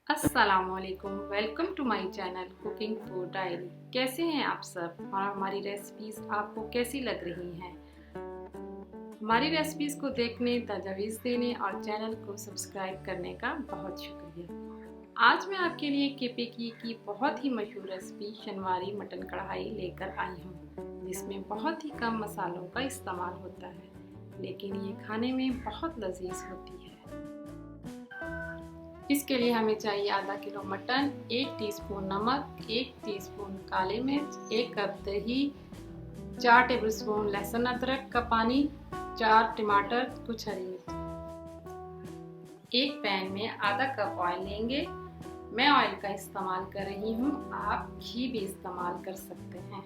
अस्सलामुअलैकुम, welcome to my channel cooking food diary. कैसे हैं आप सब और हमारी रेसिपीज़ आपको कैसी लग रही हैं? हमारी रेसिपीज़ को देखने, तजवीज़ देने और चैनल को सब्सक्राइब करने का बहुत शुक्रिया। आज मैं आपके लिए केपेकी की बहुत ही मशहूर रेसिपी शनवारी मटन कढ़ाई लेकर आई हूँ, जिसमें बहुत ही कम मसालों का इस्तेमाल होता है, लेकिन ये खाने में बहुत लजीज होती है। इसके लिए हमें चाहिए आधा किलो मटन, 1 टीस्पून नमक, 1 टीस्पून काली मिर्च, 1 कप दही, 4 टेबलस्पून लहसुन अदरक का पानी, 4 टमाटर, कुछ हरी मिर्च। एक पैन में आधा कप ऑयल लेंगे। मैं ऑयल का इस्तेमाल कर रही हूँ, आप घी भी इस्तेमाल कर सकते हैं।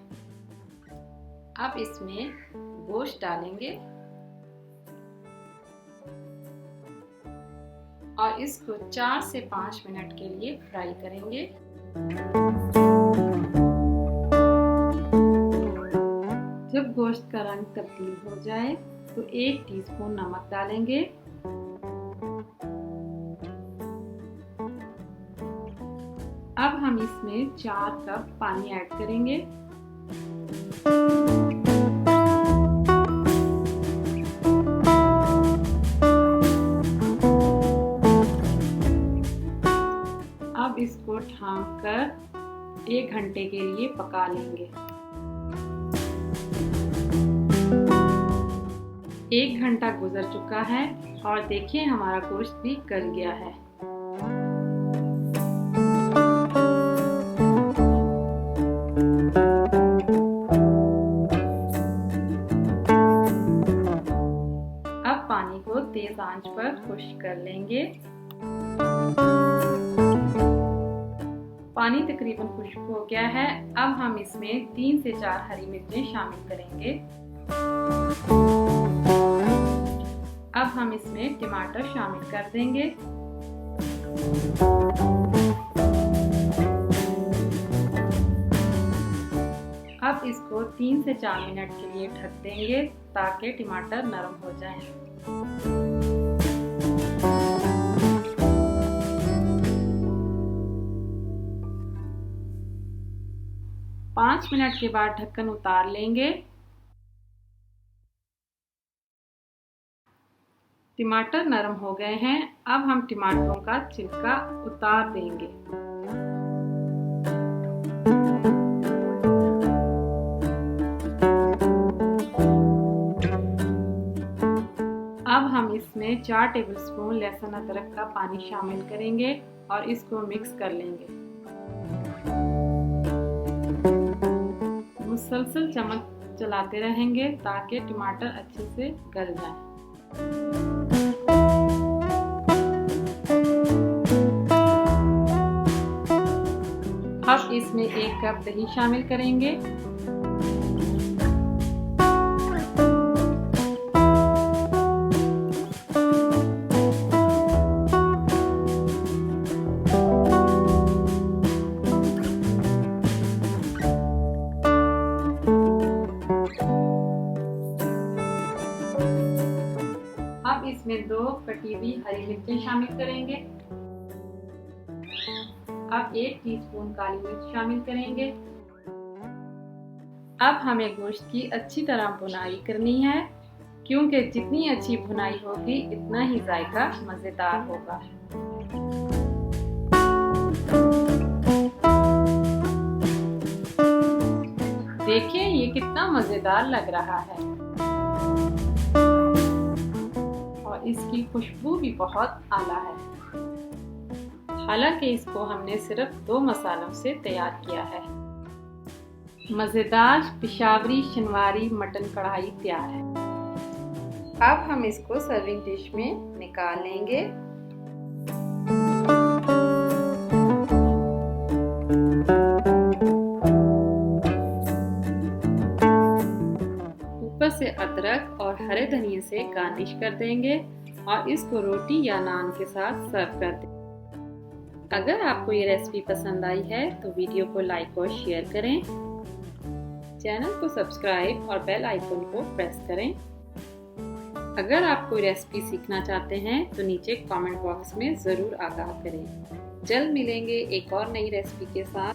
अब इसमें गोश्त डालेंगे और इसको 4 से 5 मिनट के लिए फ्राई करेंगे। जब गोश्त का रंग तब्दील हो जाए तो 1 टीस्पून नमक डालेंगे। अब हम इसमें 4 कप पानी ऐड करेंगे। अब इसको ढककर 1 घंटे के लिए पका लेंगे। 1 घंटा गुजर चुका है और देखिए हमारा गोश्त भी गल गया है। अब पानी को तेज आंच पर खुश्क कर लेंगे। पानी तकरीबन खुश्क हो गया है। अब हम इसमें 3 से 4 हरी मिर्चें शामिल करेंगे। अब हम इसमें टमाटर शामिल कर देंगे। अब इसको 3 से 4 मिनट के लिए ढक देंगे ताकि टमाटर नरम हो जाएं। 5 मिनट के बाद ढक्कन उतार लेंगे। टमाटर नरम हो गए हैं। अब हम टमाटरों का छिलका उतार देंगे। अब हम इसमें 4 टेबलस्पून लहसुन अदरक का पानी शामिल करेंगे और इसको मिक्स कर लेंगे। मुसलसल चम्मच चलाते रहेंगे ताकि टमाटर अच्छे से गल जाए। अब इसमें 1 कप दही शामिल करेंगे। अब इसमें 2 कटी हुई हरी मिर्चें शामिल करेंगे। अब 1 टीस्पून काली मिर्च शामिल करेंगे। अब हमें गोश्त की अच्छी तरह भुनाई करनी है, क्योंकि जितनी अच्छी भुनाई होगी इतना ही जायका मज़ेदार होगा। देखिए ये कितना मज़ेदार लग रहा है और इसकी खुशबू भी बहुत आला है। हालांकि इसको हमने सिर्फ 2 मसालों से तैयार किया है। मज़ेदार पेशावरी शनवारी मटन कढ़ाई तैयार है। अब हम इसको सर्विंग डिश में निकाल लेंगे। ऊपर से अदरक और हरे धनिए से गार्निश कर देंगे और इसको रोटी या नान के साथ सर्व कर देंगे। अगर आपको ये रेसिपी पसंद आई है तो वीडियो को लाइक और शेयर करें, चैनल को सब्सक्राइब और बेल आइकन को प्रेस करें। अगर आप कोई रेसिपी सीखना चाहते हैं तो नीचे कमेंट बॉक्स में ज़रूर आगाह करें। जल्द मिलेंगे एक और नई रेसिपी के साथ।